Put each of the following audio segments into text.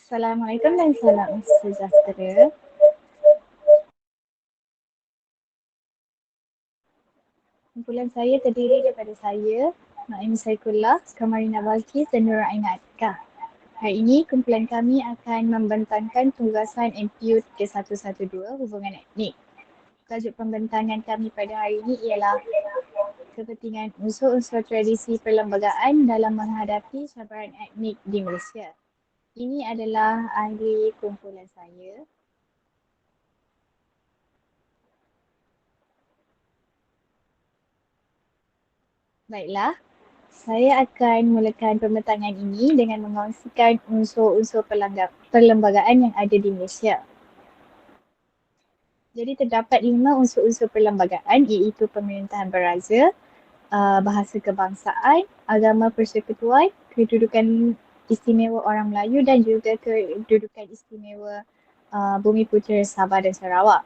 Assalamualaikum dan salam sejahtera. Kumpulan saya terdiri daripada saya, Naim Saikullah, Kamarina Balkis dan Nur Aina Atikah. Hari ini kumpulan kami akan membentangkan tugasan MPU 3112 hubungan etnik. Tajuk pembentangan kami pada hari ini ialah kepentingan unsur-unsur tradisi perlembagaan dalam menghadapi cabaran etnik di Malaysia. Ini adalah ahli kumpulan saya. Baiklah, saya akan mulakan pembentangan ini dengan mengongsikan unsur-unsur perlembagaan yang ada di Malaysia. Jadi terdapat 5 unsur-unsur perlembagaan iaitu pemerintahan beraza, bahasa kebangsaan, agama persekutuan, kedudukan istimewa orang Melayu dan juga kedudukan istimewa Bumiputera Sabah dan Sarawak.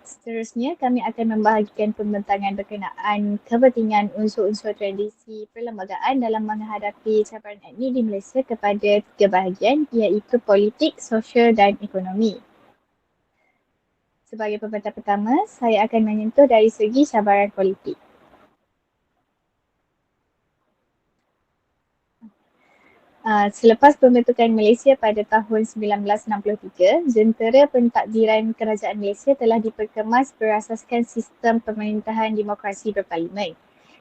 Seterusnya, kami akan membahagikan pembentangan berkenaan kepentingan unsur-unsur tradisi perlembagaan dalam menghadapi cabaran etnik di Malaysia kepada 3 bahagian iaitu politik, sosial dan ekonomi. Sebagai pembentang pertama, saya akan menyentuh dari segi cabaran politik. Selepas pembentukan Malaysia pada tahun 1963, jentera pentadbiran kerajaan Malaysia telah diperkemas berasaskan sistem pemerintahan demokrasi berparlimen.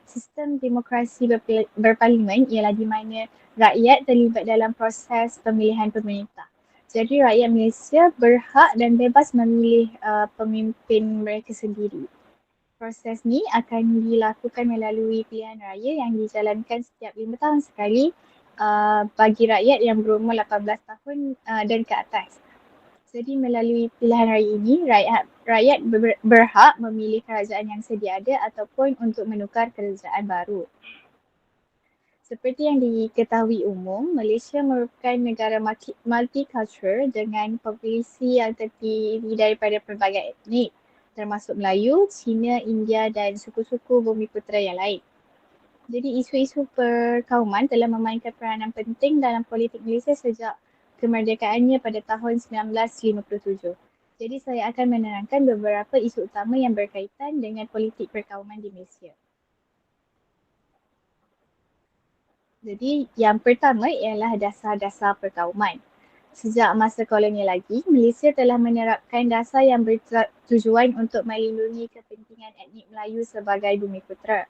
Sistem demokrasi berparlimen ialah di mana rakyat terlibat dalam proses pemilihan pemerintah. Jadi rakyat Malaysia berhak dan bebas memilih pemimpin mereka sendiri. Proses ni akan dilakukan melalui pilihan raya yang dijalankan setiap 5 tahun sekali bagi rakyat yang berumur 18 tahun dan ke atas. Jadi melalui pilihan raya ini, rakyat berhak memilih kerajaan yang sedia ada ataupun untuk menukar kerajaan baru. Seperti yang diketahui umum, Malaysia merupakan negara multicultural dengan populasi yang terdiri daripada pelbagai etnik, termasuk Melayu, Cina, India dan suku-suku Bumiputera yang lain. Jadi isu-isu perkauman telah memainkan peranan penting dalam politik Malaysia sejak kemerdekaannya pada tahun 1957. Jadi saya akan menerangkan beberapa isu utama yang berkaitan dengan politik perkauman di Malaysia. Jadi yang pertama ialah dasar-dasar perkauman. Sejak masa kolonial lagi, Malaysia telah menerapkan dasar yang bertujuan untuk melindungi kepentingan etnik Melayu sebagai Bumiputera.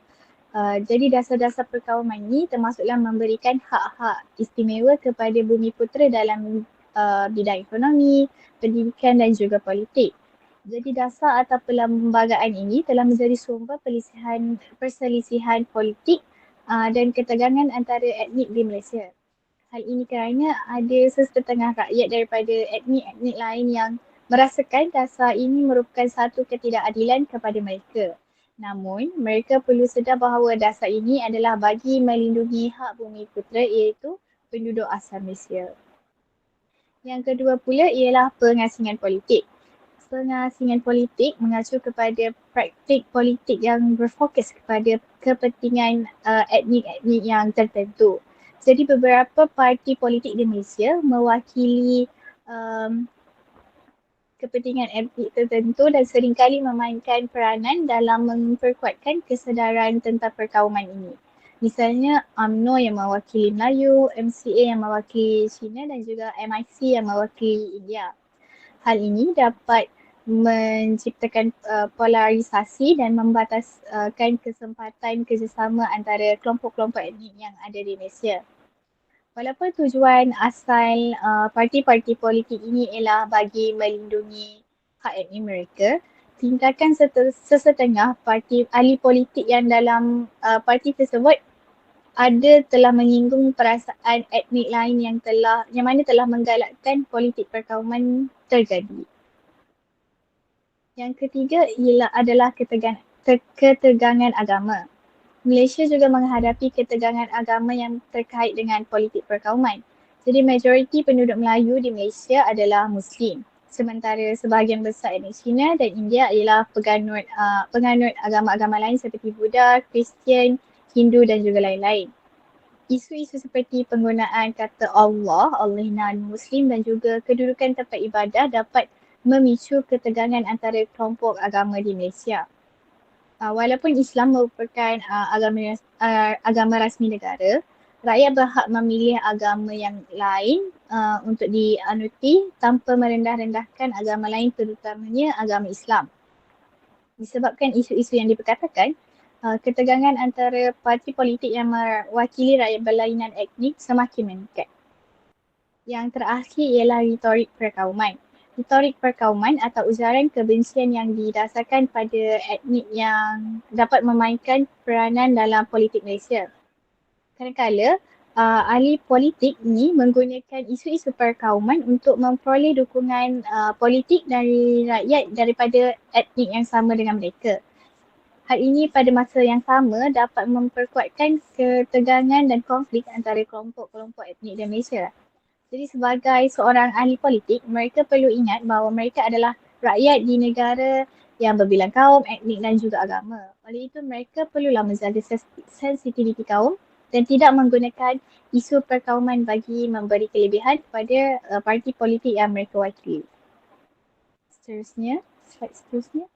Jadi dasar-dasar perkauman ini termasuklah memberikan hak-hak istimewa kepada Bumiputera dalam bidang ekonomi, pendidikan dan juga politik. Jadi dasar atau perlembagaan ini telah menjadi sumber perselisihan politik dan ketegangan antara etnik di Malaysia. Hal ini kerana ada sesetengah rakyat daripada etnik-etnik lain yang merasakan dasar ini merupakan satu ketidakadilan kepada mereka. Namun, mereka perlu sedar bahawa dasar ini adalah bagi melindungi hak Bumiputera iaitu penduduk asal Malaysia. Yang kedua pula ialah pengasingan politik. Pengasingan politik mengacu kepada praktik politik yang berfokus kepada kepentingan etnik-etnik yang tertentu. Jadi beberapa parti politik di Malaysia mewakili kepentingan etnik tertentu dan seringkali memainkan peranan dalam memperkuatkan kesedaran tentang perkauman ini. Misalnya UMNO yang mewakili Melayu, MCA yang mewakili Cina dan juga MIC yang mewakili India. Hal ini dapat menciptakan polarisasi dan membataskan kesempatan kerjasama antara kelompok-kelompok etnik yang ada di Malaysia. Walaupun tujuan asal parti-parti politik ini ialah bagi melindungi hak etnik mereka, tindakan sesetengah ahli politik yang dalam parti tersebut telah menyinggung perasaan etnik lain yang mana telah menggalakkan politik perkauman terjadi. Yang ketiga adalah ketegangan agama. Malaysia juga menghadapi ketegangan agama yang terkait dengan politik perkauman. Jadi majoriti penduduk Melayu di Malaysia adalah Muslim. Sementara sebahagian besar etnik Cina dan India ialah penganut agama-agama lain seperti Buddha, Kristian, Hindu dan juga lain-lain. Isu-isu seperti penggunaan kata Allah non-Muslim dan juga kedudukan tempat ibadah dapat memicu ketegangan antara kelompok agama di Malaysia. Walaupun Islam merupakan agama rasmi negara, rakyat berhak memilih agama yang lain untuk dianuti tanpa merendah-rendahkan agama lain, terutamanya agama Islam. Disebabkan isu-isu yang diperkatakan, ketegangan antara parti politik yang mewakili rakyat berlainan etnik semakin meningkat. Yang terakhir ialah retorik perkauman. Retorik perkauman atau ujaran kebencian yang didasarkan pada etnik yang dapat memainkan peranan dalam politik Malaysia. Kadang-kadang ahli politik ini menggunakan isu-isu perkauman untuk memperoleh dukungan politik dari rakyat daripada etnik yang sama dengan mereka. Hal ini pada masa yang sama dapat memperkuatkan ketegangan dan konflik antara kelompok-kelompok etnik di Malaysia. Jadi sebagai seorang ahli politik, mereka perlu ingat bahawa mereka adalah rakyat di negara yang berbilang kaum, etnik dan juga agama. Oleh itu mereka perlulah menjaga sensitiviti kaum dan tidak menggunakan isu perkauman bagi memberi kelebihan kepada parti politik yang mereka wakili. Seterusnya, slide seterusnya.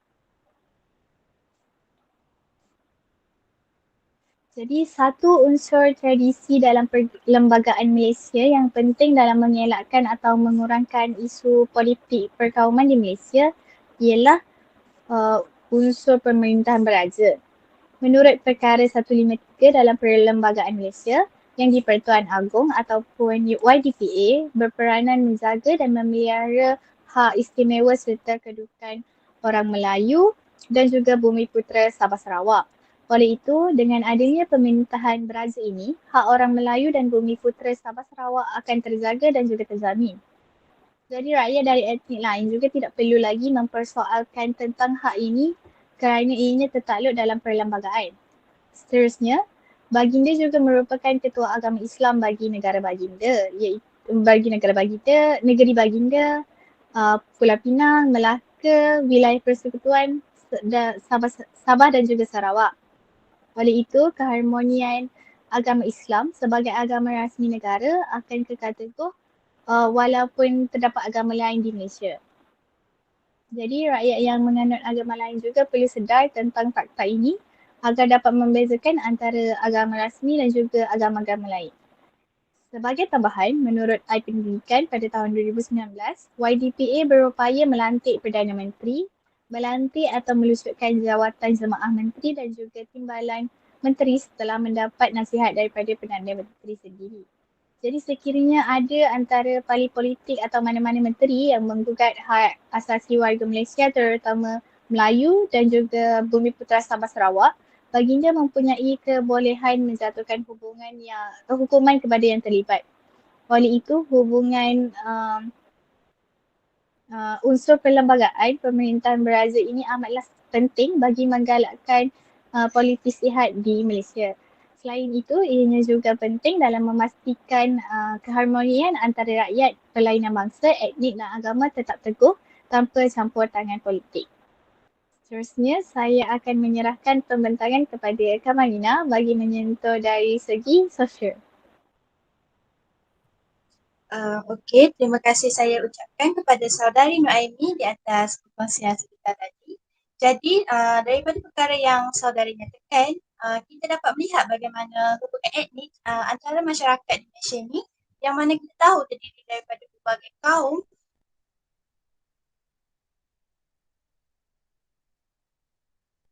Jadi satu unsur tradisi dalam perlembagaan Malaysia yang penting dalam mengelakkan atau mengurangkan isu politik perkauman di Malaysia ialah unsur pemerintahan beraja. Menurut perkara 153 dalam perlembagaan Malaysia, yang di-Pertuan Agong ataupun YDPA berperanan menjaga dan memelihara hak istimewa serta kedudukan orang Melayu dan juga Bumi Putera Sabah Sarawak. Oleh itu, dengan adanya pemerintahan beraja ini, hak orang Melayu dan Bumi Putera Sabah Sarawak akan terjaga dan juga terjamin. Jadi rakyat dari etnik lain juga tidak perlu lagi mempersoalkan tentang hak ini kerana ianya tertakluk dalam perlembagaan. Seterusnya, Baginda juga merupakan ketua agama Islam bagi negara Baginda, iaitu bagi negara Baginda, negeri Baginda, Pulau Pinang, Melaka, wilayah persekutuan Sabah dan juga Sarawak. Oleh itu, keharmonian agama Islam sebagai agama rasmi negara akan kekal teguh walaupun terdapat agama lain di Malaysia. Jadi rakyat yang menganut agama lain juga perlu sedar tentang fakta ini agar dapat membezakan antara agama rasmi dan juga agama-agama lain. Sebagai tambahan, menurut I Pendidikan pada tahun 2019, YDPA berupaya melantik Perdana Menteri, melantik atau melusutkan jawatan jemaah menteri dan juga timbalan menteri setelah mendapat nasihat daripada Perdana Menteri sendiri. Jadi sekiranya ada antara parti politik atau mana-mana menteri yang menggugat hak asasi warga Malaysia terutama Melayu dan juga Bumi Putera Sabah Sarawak, Baginda mempunyai kebolehan menjatuhkan hukuman kepada yang terlibat. Oleh itu, hubungan unsur perlembagaan pemerintahan beraja ini amatlah penting bagi menggalakkan politik sihat di Malaysia. Selain itu, ianya juga penting dalam memastikan keharmonian antara rakyat berlainan bangsa, etnik dan agama tetap teguh tanpa campur tangan politik. Seterusnya, saya akan menyerahkan pembentangan kepada Kamalina bagi menyentuh dari segi sosial. Okey, terima kasih saya ucapkan kepada saudari Nuaimi di atas perkongsian sebentar tadi. Jadi, daripada perkara yang saudari nyatakan, kita dapat melihat bagaimana hubungan etnik antara masyarakat di Malaysia ni yang mana kita tahu terdiri daripada berbagai kaum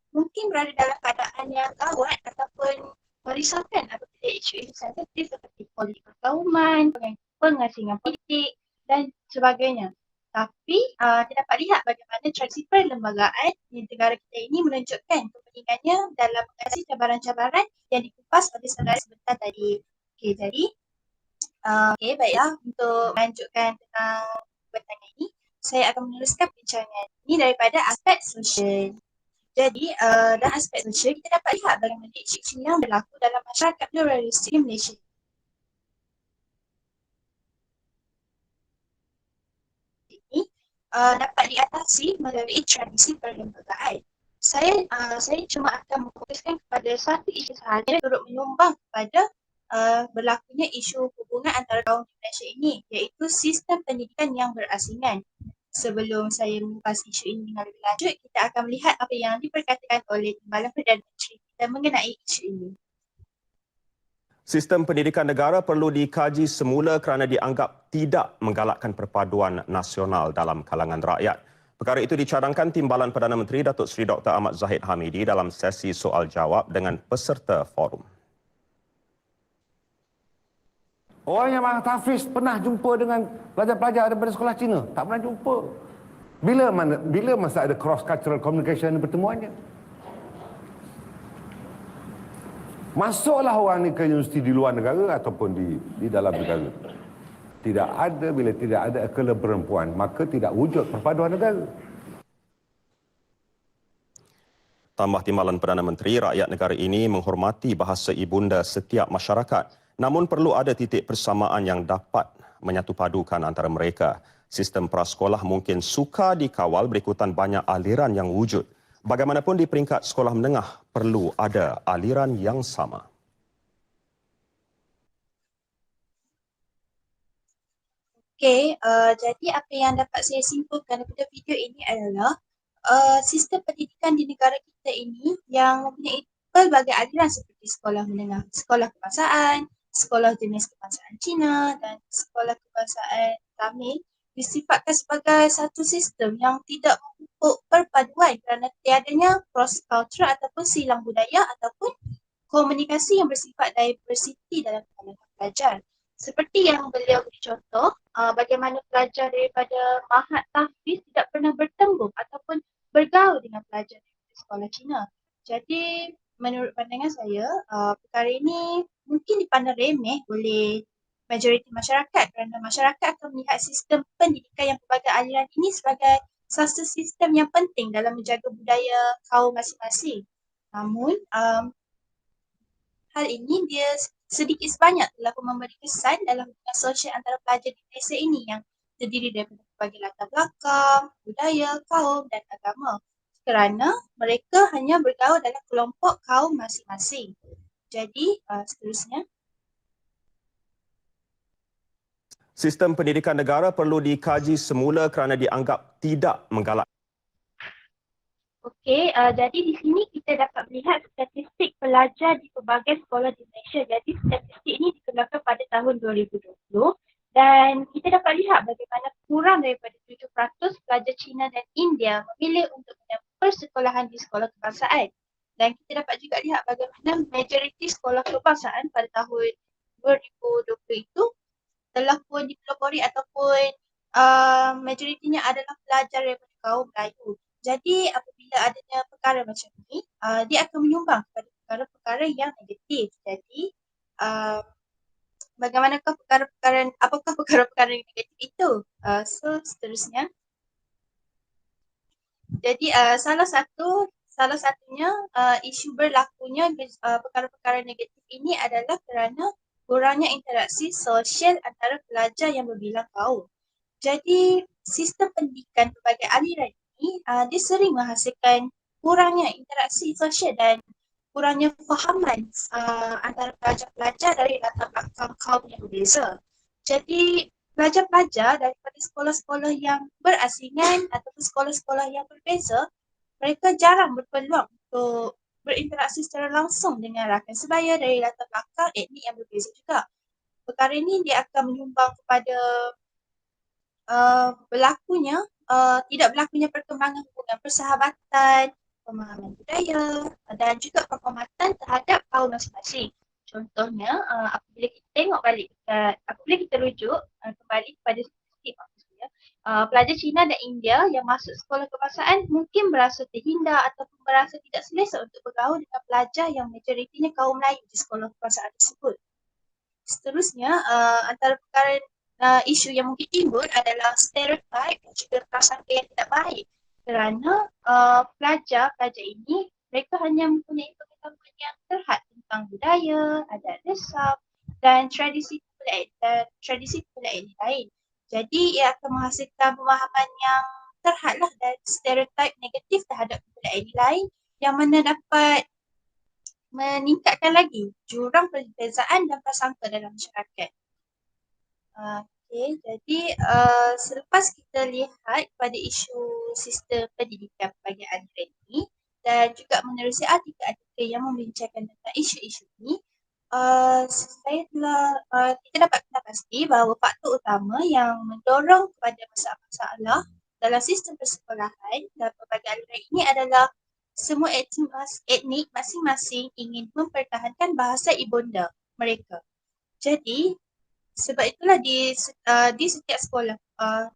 mungkin berada dalam keadaan yang gawat ataupun merisaukan apabila isu-isu sensitif seperti politik perkauman, pengasingan politik dan sebagainya. Tapi kita dapat lihat bagaimana tradisi perlembagaan di negara kita ini menunjukkan kepentingannya dalam mengatasi cabaran-cabaran yang dikupas oleh saudara sebentar tadi. Okey, jadi baiklah, untuk melanjutkan tentang pertanyaan ini, saya akan meneruskan perbincangan ini daripada aspek sosial. Jadi, dalam aspek sosial, kita dapat lihat bagaimana isu yang berlaku dalam masyarakat pluralistik di Malaysia. Ini dapat diatasi melalui tradisi perlembagaan. Saya cuma akan memfokuskan kepada satu isu sahaja turut menyumbang kepada berlakunya isu hubungan antara kaum di Malaysia ini, iaitu sistem pendidikan yang berasingan. Sebelum saya mengupas isu ini dengan lebih lanjut, kita akan melihat apa yang diperkatakan oleh Timbalan Perdana Menteri kita mengenai isu ini. Sistem pendidikan negara perlu dikaji semula kerana dianggap tidak menggalakkan perpaduan nasional dalam kalangan rakyat. Perkara itu dicadangkan Timbalan Perdana Menteri Datuk Seri Dr. Ahmad Zahid Hamidi dalam sesi soal jawab dengan peserta forum. Orang yang tahfiz pernah jumpa dengan pelajar-pelajar daripada sekolah Cina? Tak pernah jumpa. Bila masa ada cross-cultural communication pertemuannya? Masuklah orang ni ke universiti di luar negara ataupun di dalam negara. Tidak ada, bila tidak ada akala perempuan, maka tidak wujud perpaduan negara. Tambah Timbalan Perdana Menteri, rakyat negara ini menghormati bahasa ibunda setiap masyarakat. Namun perlu ada titik persamaan yang dapat menyatupadukan antara mereka. Sistem prasekolah mungkin sukar dikawal berikutan banyak aliran yang wujud. Bagaimanapun di peringkat sekolah menengah, perlu ada aliran yang sama. Okey, jadi apa yang dapat saya simpulkan daripada video ini adalah sistem pendidikan di negara kita ini yang mempunyai pelbagai aliran seperti sekolah menengah, sekolah kebangsaan, sekolah jenis kebangsaan Cina dan sekolah kebangsaan Tamil disifatkan sebagai satu sistem yang tidak memupuk perpaduan kerana tiadanya cross-cultural ataupun silang budaya ataupun komunikasi yang bersifat diversity dalam kalangan pelajar. Seperti yang beliau beri contoh, bagaimana pelajar daripada Mahat Tahfiz tidak pernah bertembung ataupun bergaul dengan pelajar daripada sekolah Cina. Jadi, menurut pandangan saya, perkara ini mungkin dipandang remeh oleh majoriti masyarakat kerana masyarakat akan melihat sistem pendidikan yang pelbagai aliran ini sebagai satu sistem yang penting dalam menjaga budaya kaum masing-masing. Namun, hal ini dia sedikit sebanyak telah memberi kesan dalam hubungan sosial antara pelajar di Malaysia ini yang terdiri daripada berbagai latar belakang, budaya, kaum dan agama kerana mereka hanya bergaul dalam kelompok kaum masing-masing. Jadi, seterusnya. Sistem pendidikan negara perlu dikaji semula kerana dianggap tidak menggalakkan. Okey, jadi di sini kita dapat melihat statistik pelajar di pelbagai sekolah di Malaysia. Jadi statistik ini dikeluarkan pada tahun 2020 dan kita dapat lihat bagaimana kurang daripada 7% pelajar Cina dan India memilih untuk menempuh persekolahan di sekolah kebangsaan. Dan kita dapat juga lihat bagaimana majoriti sekolah kebangsaan pada tahun 2020 itu telah pun dipelopori ataupun majoritinya adalah pelajar daripada kaum Melayu. Jadi apabila adanya perkara macam ni, dia akan menyumbang kepada perkara-perkara yang negatif. Jadi apakah perkara-perkara yang negatif itu? So seterusnya. Jadi salah satunya isu berlakunya perkara-perkara negatif ini adalah kerana kurangnya interaksi sosial antara pelajar yang berbilang kaum. Jadi sistem pendidikan pelbagai aliran ini dia sering menghasilkan kurangnya interaksi sosial dan kurangnya fahaman antara pelajar-pelajar dari latar belakang kaum yang berbeza. Jadi pelajar-pelajar daripada sekolah-sekolah yang berasingan ataupun sekolah-sekolah yang berbeza, mereka jarang berpeluang untuk berinteraksi secara langsung dengan rakan sebaya dari latar belakang etnik yang berbeza juga. Perkara ini dia akan menyumbang kepada tidak berlakunya perkembangan hubungan persahabatan, pemahaman budaya dan juga penghormatan terhadap kaum masing-masing. Contohnya, apabila kita rujuk kembali kepada statistik maksudnya, pelajar Cina dan India yang masuk sekolah kebangsaan mungkin berasa terhindar ataupun berasa tidak selesa untuk bergaul dengan pelajar yang majoritinya kaum Melayu di sekolah kebangsaan tersebut. Seterusnya, antara perkara isu yang mungkin timbul adalah stereotip dan juga prasangka yang tidak baik kerana pelajar ini mereka hanya mempunyai pengetahuan yang terhad tentang budaya, adat resam dan tradisi kebudayaan lain. Jadi ia akan menghasilkan pemahaman yang terhadlah dan stereotip negatif terhadap kebudayaan lain yang mana dapat meningkatkan lagi jurang perbezaan dan prasangka dalam masyarakat. Jadi selepas kita lihat pada isu sistem pendidikan perbagian aliran ini dan juga menerusi artikel-artikel yang membincangkan tentang isu-isu ini, kita dapat kena pasti bahawa faktor utama yang mendorong kepada masalah-masalah dalam sistem persekolahan dan pelbagai aliran ini adalah semua etnik masing-masing ingin mempertahankan bahasa ibunda mereka. Jadi sebab itulah di setiap sekolah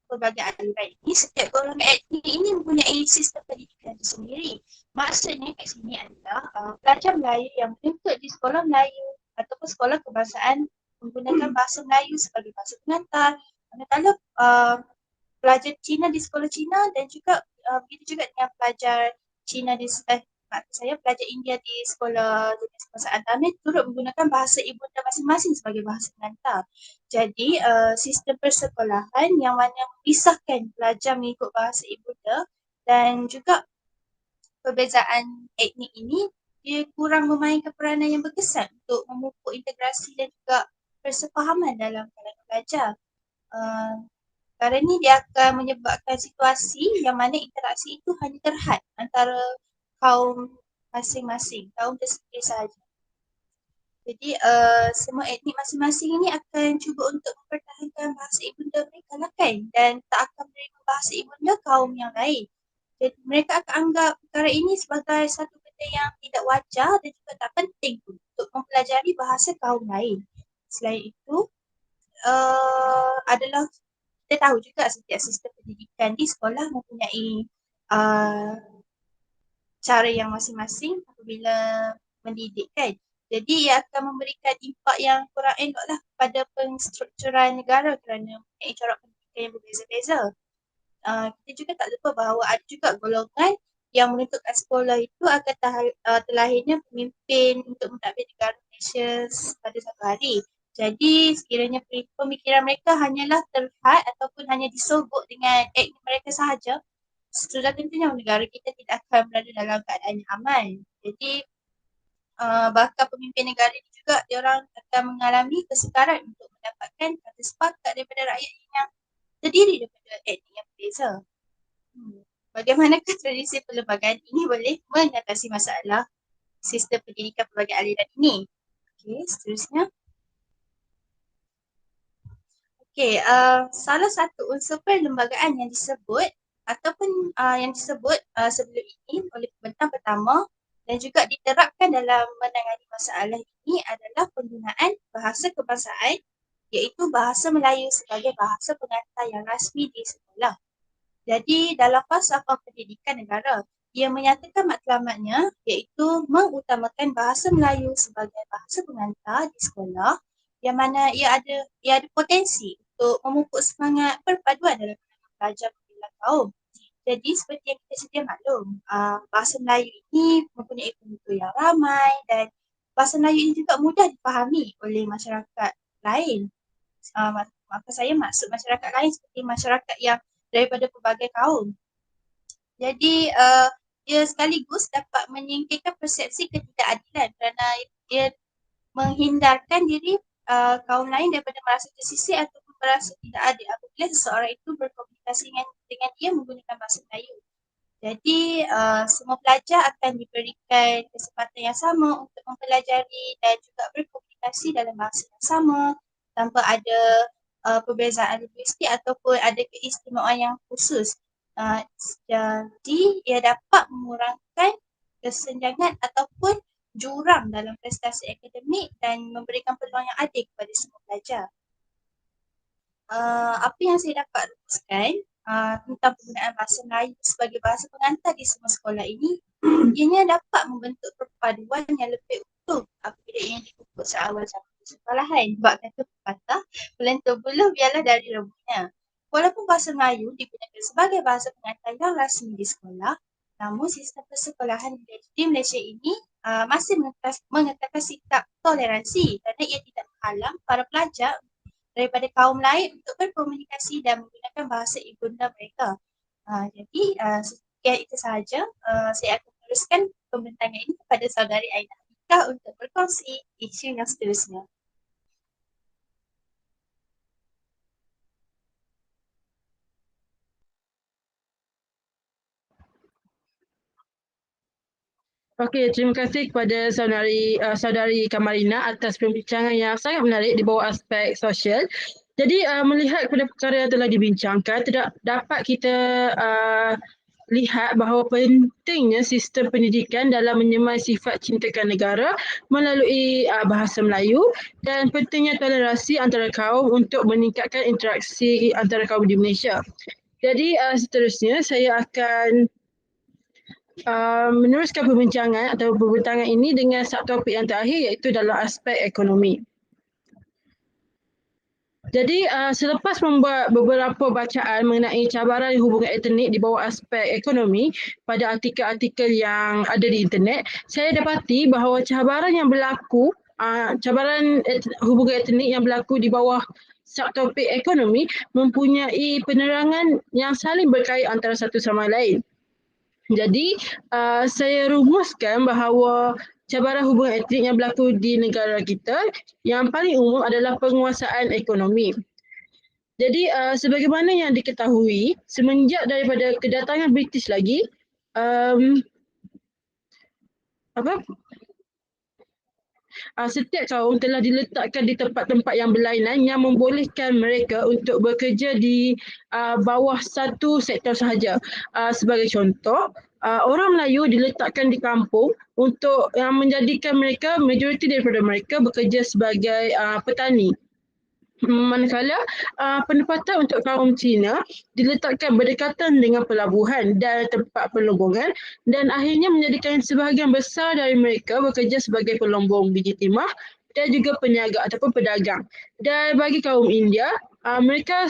pelbagai aliran ini, setiap golongan etnik ini mempunyai sistem pendidikan sendiri. Maksudnya kat sini adalah pelajar Melayu yang menuntut di sekolah Melayu ataupun sekolah kebangsaan menggunakan bahasa Melayu sebagai bahasa pengantar. Manakala pelajar Cina di sekolah Cina dan juga begitu juga dengan pelajar Cina pelajar India di sekolah jenis kebangsaan Tamil turut menggunakan bahasa ibunda masing-masing sebagai bahasa pengantar. Jadi sistem persekolahan yang mana memisahkan pelajar mengikut bahasa ibunda dan juga perbezaan etnik ini, dia kurang memainkan peranan yang berkesan untuk memupuk integrasi dan juga persefahaman dalam kalangan pelajar. Kerana ini dia akan menyebabkan situasi yang mana interaksi itu hanya terhad antara kaum masing-masing, kaum tersendiri sahaja. Jadi semua etnik masing-masing ini akan cuba untuk mempertahankan bahasa ibunda mereka lah kan, dan tak akan menerima bahasa ibunda kaum yang lain. Jadi mereka akan anggap perkara ini sebagai satu benda yang tidak wajar dan juga tak penting untuk mempelajari bahasa kaum lain. Selain itu adalah kita tahu juga setiap sistem pendidikan di sekolah mempunyai cara yang masing-masing apabila mendidik kan. Jadi ia akan memberikan impak yang kurang elok lah pada penstrukturan negara kerana mempunyai corak pendidikan yang berbeza-beza. Kita juga tak lupa bahawa ada juga golongan yang menuntut kat sekolah itu akan terlahirnya pemimpin untuk mentadbir negara Malaysia pada satu hari. Jadi sekiranya pemikiran mereka hanyalah terhad ataupun hanya disogok dengan etnik mereka sahaja, sudah tentunya negara kita tidak akan berada dalam keadaan yang aman. Jadi bakal pemimpin negara ini juga diorang akan mengalami kesukaran untuk mendapatkan kata sepakat daripada rakyat yang terdiri daripada etnik yang berbeza. Bagaimanakah tradisi perlembagaan ini boleh mengatasi masalah sistem pendidikan pelbagai aliran ini? Okey, seterusnya. Salah satu unsur perlembagaan yang disebut ataupun yang disebut sebelum ini oleh pembentang pertama dan juga diterapkan dalam menangani masalah ini adalah penggunaan bahasa kebangsaan, iaitu bahasa Melayu sebagai bahasa pengantar yang rasmi di sekolah. Jadi dalam falsafah pendidikan negara, ia menyatakan matlamatnya iaitu mengutamakan bahasa Melayu sebagai bahasa pengantar di sekolah yang mana ia ada potensi untuk memupuk semangat perpaduan dalam kalangan pelajar berbilang kaum. Jadi seperti yang kita sedia maklum, bahasa Melayu ini mempunyai penutur yang ramai dan bahasa Melayu ini juga mudah dipahami oleh masyarakat lain. Maksud masyarakat lain seperti masyarakat yang daripada pelbagai kaum. Jadi ia sekaligus dapat menyingkirkan persepsi ketidakadilan kerana ia menghindarkan diri kaum lain daripada merasa tersisih ataupun merasa tidak adil apabila seseorang itu berkomunikasi dengan dia menggunakan bahasa Melayu. Jadi semua pelajar akan diberikan kesempatan yang sama untuk mempelajari dan juga berkomunikasi dalam bahasa yang sama tanpa ada perbezaan linguistik ataupun ada keistimewaan yang khusus. Jadi ia dapat mengurangkan kesenjangan ataupun jurang dalam prestasi akademik dan memberikan peluang yang adil kepada semua pelajar. Apa yang saya dapat rumuskan tentang penggunaan bahasa Melayu sebagai bahasa pengantar di semua sekolah ini, ianya dapat membentuk perpaduan yang lebih utuh apabila ia dipupuk seawal zaman persekolahan. Sebab kata pepatah, pelentur buluh biarlah dari rebuhnya. Walaupun bahasa Melayu digunakan sebagai bahasa pengantar yang rasmi di sekolah, namun sistem persekolahan di Malaysia ini masih mengetatkan sikap toleransi kerana ia tidak menghalang para pelajar daripada kaum lain untuk berkomunikasi dan menggunakan bahasa ibunda mereka. Jadi sekian itu sahaja. Saya akan meneruskan pembentangan ini kepada saudari Aina. Adakah untuk berkongsi isu yang seterusnya? Okey, terima kasih kepada saudari Kamarina atas perbincangan yang sangat menarik di bawah aspek sosial. Jadi melihat kepada perkara yang telah dibincangkan, tidak dapat kita lihat bahawa pentingnya sistem pendidikan dalam menyemai sifat cintakan negara melalui bahasa Melayu dan pentingnya toleransi antara kaum untuk meningkatkan interaksi antara kaum di Malaysia. Jadi seterusnya saya akan meneruskan perbincangan atau perbincangan ini dengan subtopik yang terakhir iaitu dalam aspek ekonomi. Jadi selepas membuat beberapa bacaan mengenai cabaran hubungan etnik di bawah aspek ekonomi pada artikel-artikel yang ada di internet, saya dapati bahawa cabaran yang berlaku, hubungan etnik yang berlaku di bawah subtopik ekonomi mempunyai penerangan yang saling berkait antara satu sama lain. Jadi saya rumuskan bahawa cabaran hubungan etnik yang berlaku di negara kita yang paling umum adalah penguasaan ekonomi. Jadi sebagaimana yang diketahui semenjak daripada kedatangan British lagi setiap kaum telah diletakkan di tempat-tempat yang berlainan yang membolehkan mereka untuk bekerja di bawah satu sektor sahaja. Sebagai contoh, orang Melayu diletakkan di kampung untuk yang menjadikan mereka, majoriti daripada mereka bekerja sebagai petani. Manakala penempatan untuk kaum Cina diletakkan berdekatan dengan pelabuhan dan tempat pelombongan dan akhirnya menjadikan sebahagian besar dari mereka bekerja sebagai pelombong biji timah dan juga peniaga ataupun pedagang. Dan bagi kaum India, mereka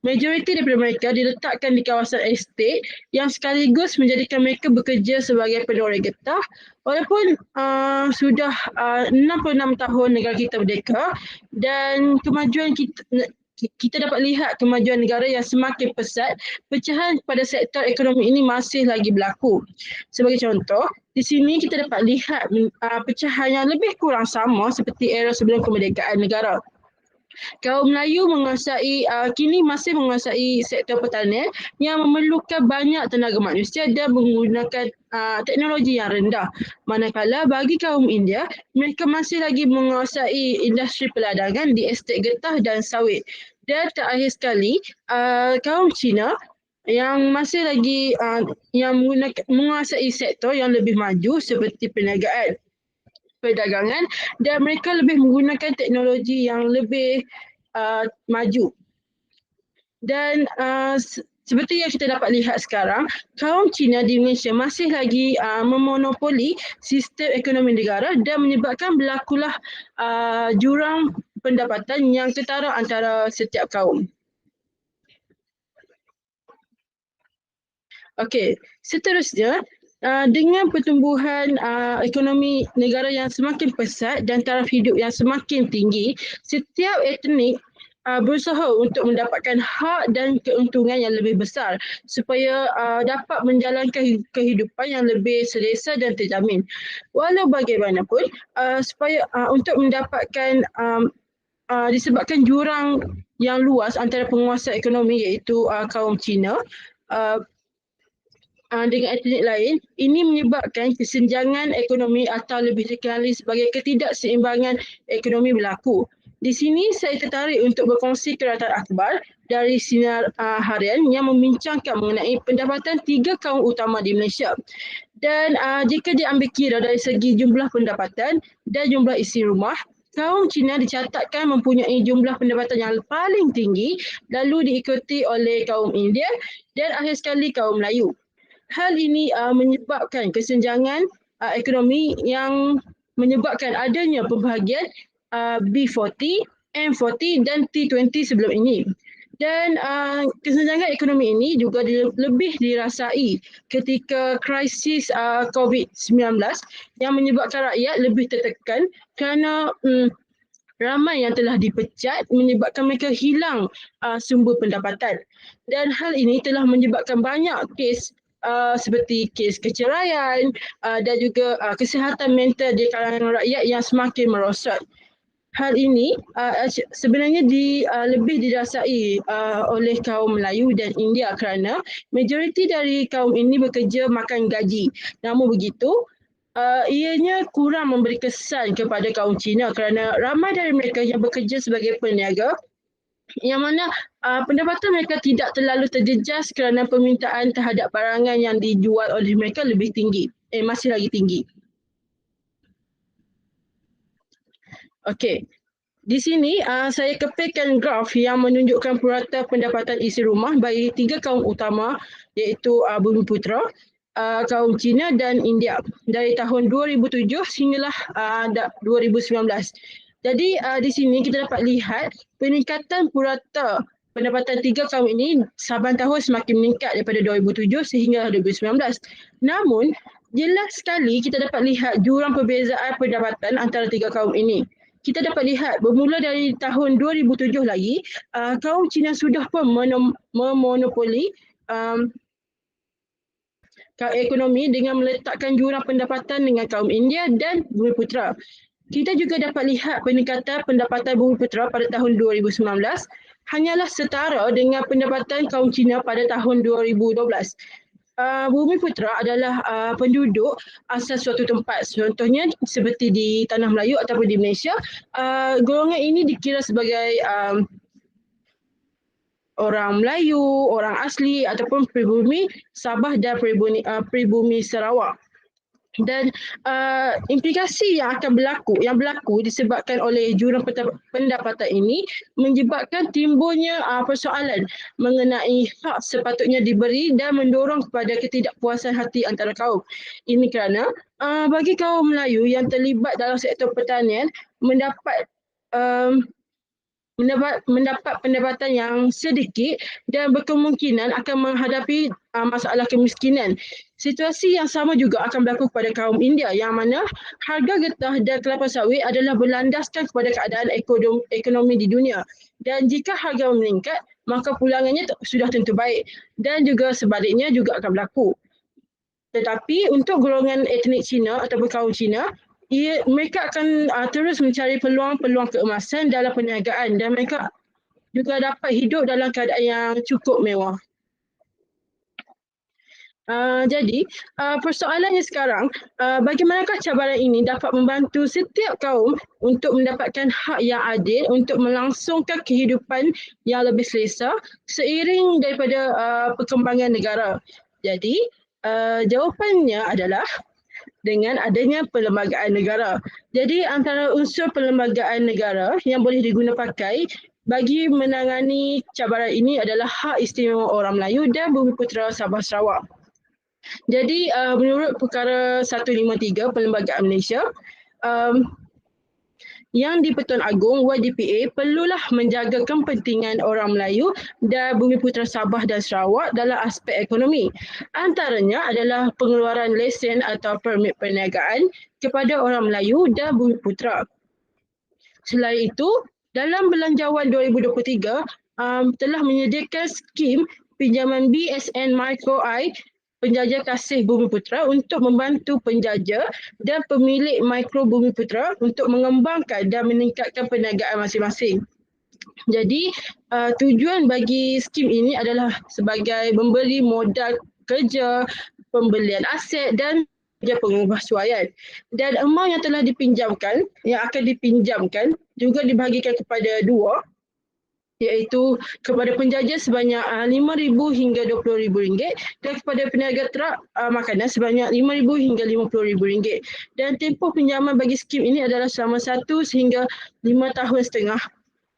majoriti daripada mereka diletakkan di kawasan estate yang sekaligus menjadikan mereka bekerja sebagai penoreh getah. Walaupun sudah 66 tahun negara kita merdeka dan kemajuan kita dapat lihat kemajuan negara yang semakin pesat, pecahan pada sektor ekonomi ini masih lagi berlaku. Sebagai contoh, di sini kita dapat lihat pecahan yang lebih kurang sama seperti era sebelum kemerdekaan negara. Kaum Melayu kini masih menguasai sektor pertanian yang memerlukan banyak tenaga manusia dan menggunakan teknologi yang rendah. Manakala bagi kaum India, mereka masih lagi menguasai industri peladangan di estet getah dan sawit. Dan terakhir sekali, kaum Cina yang masih lagi yang menguasai sektor yang lebih maju seperti perniagaan, perdagangan dan mereka lebih menggunakan teknologi yang lebih maju. Dan seperti yang kita dapat lihat sekarang, kaum Cina di Malaysia masih lagi memonopoli sistem ekonomi negara dan menyebabkan berlakulah jurang pendapatan yang ketara antara setiap kaum. Okey, seterusnya dengan pertumbuhan ekonomi negara yang semakin pesat dan taraf hidup yang semakin tinggi, setiap etnik berusaha untuk mendapatkan hak dan keuntungan yang lebih besar supaya dapat menjalankan kehidupan yang lebih selesa dan terjamin. Walau bagaimanapun, supaya untuk mendapatkan disebabkan jurang yang luas antara penguasa ekonomi iaitu kaum Cina dengan etnik lain, ini menyebabkan kesenjangan ekonomi atau lebih dikenali sebagai ketidakseimbangan ekonomi berlaku. Di sini saya tertarik untuk berkongsi keratan akhbar dari Sinar Harian yang membincangkan mengenai pendapatan 3 kaum utama di Malaysia. Dan jika diambil kira dari segi jumlah pendapatan dan jumlah isi rumah, kaum Cina dicatatkan mempunyai jumlah pendapatan yang paling tinggi, lalu diikuti oleh kaum India dan akhir sekali kaum Melayu. Hal ini menyebabkan kesenjangan ekonomi yang menyebabkan adanya pembahagian B40, M40 dan T20 sebelum ini. Dan kesenjangan ekonomi ini juga lebih dirasai ketika krisis COVID-19 yang menyebabkan rakyat lebih tertekan kerana ramai yang telah dipecat menyebabkan mereka hilang sumber pendapatan. Dan hal ini telah menyebabkan banyak kes seperti kes keceraian dan juga kesihatan mental di kalangan rakyat yang semakin merosot. Hal ini sebenarnya lebih didasari oleh kaum Melayu dan India kerana majoriti dari kaum ini bekerja makan gaji. Namun begitu, ianya kurang memberi kesan kepada kaum Cina kerana ramai dari mereka yang bekerja sebagai peniaga yang mana pendapatan mereka tidak terlalu terjejas kerana permintaan terhadap barangan yang dijual oleh mereka lebih tinggi, masih lagi tinggi. Okey. Di sini saya kepilkan graf yang menunjukkan purata pendapatan isi rumah bagi 3 kaum utama iaitu Bumiputera, kaum Cina dan India dari tahun 2007 sehinggalah 2019. Jadi di sini kita dapat lihat peningkatan purata pendapatan 3 kaum ini saban tahun semakin meningkat daripada 2007 sehingga 2019. Namun jelas sekali kita dapat lihat jurang perbezaan pendapatan antara 3 kaum ini. Kita dapat lihat bermula dari tahun 2007 lagi, kaum Cina sudah pun memonopoli ekonomi dengan meletakkan jurang pendapatan dengan kaum India dan Bumiputera. Kita juga dapat lihat peningkatan pendapatan Bumiputera pada tahun 2019 hanyalah setara dengan pendapatan kaum Cina pada tahun 2012. Bumiputera adalah penduduk asal suatu tempat. Contohnya seperti di Tanah Melayu ataupun di Malaysia, golongan ini dikira sebagai orang Melayu, orang asli ataupun pribumi Sabah dan pribumi Sarawak. Dan implikasi yang berlaku disebabkan oleh jurang pendapatan ini menyebabkan timbulnya persoalan mengenai hak sepatutnya diberi dan mendorong kepada ketidakpuasan hati antara kaum. Ini kerana bagi kaum Melayu yang terlibat dalam sektor pertanian mendapat pendapatan yang sedikit dan berkemungkinan akan menghadapi masalah kemiskinan. Situasi yang sama juga akan berlaku kepada kaum India yang mana harga getah dan kelapa sawit adalah berlandaskan kepada keadaan ekonomi di dunia. Dan jika harga meningkat, maka pulangannya sudah tentu baik. Dan juga sebaliknya juga akan berlaku. Tetapi untuk golongan etnik Cina ataupun kaum Cina, mereka akan terus mencari peluang-peluang keemasan dalam perniagaan dan mereka juga dapat hidup dalam keadaan yang cukup mewah. Jadi persoalannya sekarang, bagaimanakah cabaran ini dapat membantu setiap kaum untuk mendapatkan hak yang adil untuk melangsungkan kehidupan yang lebih selesa seiring daripada perkembangan negara. Jadi jawapannya adalah dengan adanya perlembagaan negara. Jadi antara unsur perlembagaan negara yang boleh digunapakai bagi menangani cabaran ini adalah Hak Istimewa Orang Melayu dan Bumiputera Sabah Sarawak. Jadi menurut perkara 153 Perlembagaan Malaysia, yang di-Pertuan Agong YDPA perlulah menjaga kepentingan orang Melayu dan Bumiputera Sabah dan Sarawak dalam aspek ekonomi. Antaranya adalah pengeluaran lesen atau permit perniagaan kepada orang Melayu dan Bumiputera. Selain itu, dalam Belanjawan 2023 telah menyediakan skim pinjaman BSN Micro I penjajah kasih Bumiputera untuk membantu penjajah dan pemilik mikro Bumiputera untuk mengembangkan dan meningkatkan perniagaan masing-masing. Jadi tujuan bagi skim ini adalah sebagai memberi modal kerja, pembelian aset dan pengubahsuaian. Dan amount yang telah dipinjamkan, yang akan dipinjamkan juga dibahagikan kepada dua, iaitu kepada penjajah sebanyak RM5,000 hingga RM20,000 dan kepada peniaga truk makanan sebanyak RM5,000 hingga RM50,000. Dan tempoh pinjaman bagi skim ini adalah selama 1 sehingga 5 tahun setengah,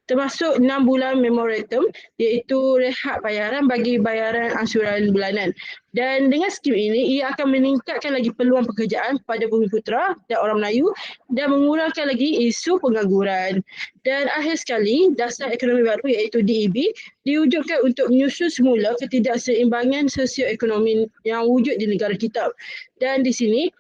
termasuk 6 bulan memorandum iaitu rehat bayaran bagi bayaran ansuran bulanan. Dan dengan skim ini, ia akan meningkatkan lagi peluang pekerjaan pada Bumiputera dan orang Melayu dan mengurangkan lagi isu pengangguran. Dan akhir sekali, Dasar Ekonomi Baru iaitu DEB diwujudkan untuk menyusun semula ketidakseimbangan sosioekonomi yang wujud di negara kita. Dan di sini,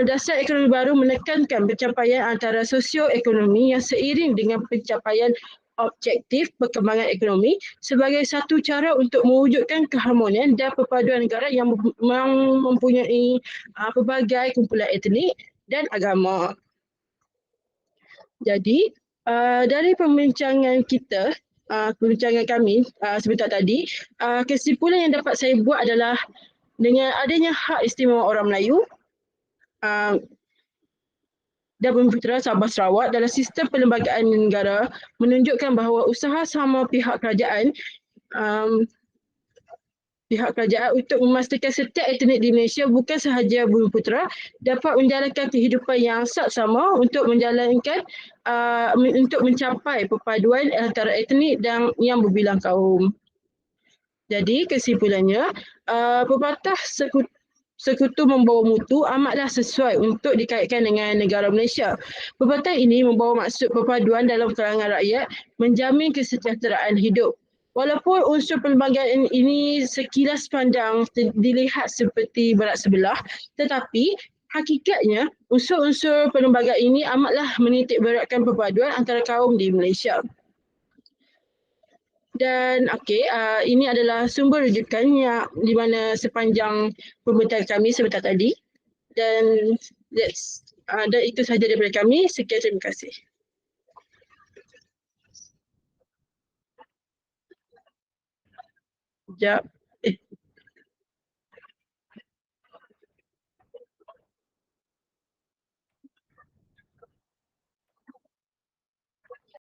Dasar Ekonomi Baru menekankan pencapaian antara sosioekonomi yang seiring dengan pencapaian objektif perkembangan ekonomi sebagai satu cara untuk mewujudkan keharmonian dan perpaduan negara yang mempunyai pelbagai kumpulan etnik dan agama. Jadi, dari perbincangan kita, perbincangan kami sebentar tadi, kesimpulan yang dapat saya buat adalah dengan adanya hak istimewa orang Melayu dan Bumiputera Sabah Sarawak dalam sistem perlembagaan negara menunjukkan bahawa usaha sama pihak kerajaan untuk memastikan setiap etnik di Malaysia bukan sahaja Bumiputera dapat menjalankan kehidupan yang sama untuk untuk mencapai perpaduan antara etnik dan yang berbilang kaum. Jadi kesimpulannya, pepatah sekutu membawa mutu amatlah sesuai untuk dikaitkan dengan negara Malaysia. Pepatah ini membawa maksud perpaduan dalam kalangan rakyat, menjamin kesejahteraan hidup. Walaupun unsur perlembagaan ini sekilas pandang dilihat seperti berat sebelah, tetapi hakikatnya unsur-unsur perlembagaan ini amatlah menitik beratkan perpaduan antara kaum di Malaysia. Dan ini adalah sumber rujukan yang di mana sepanjang pembincangan kami sebentar tadi. Dan itu sahaja daripada kami. Sekian, terima kasih. Sekejap.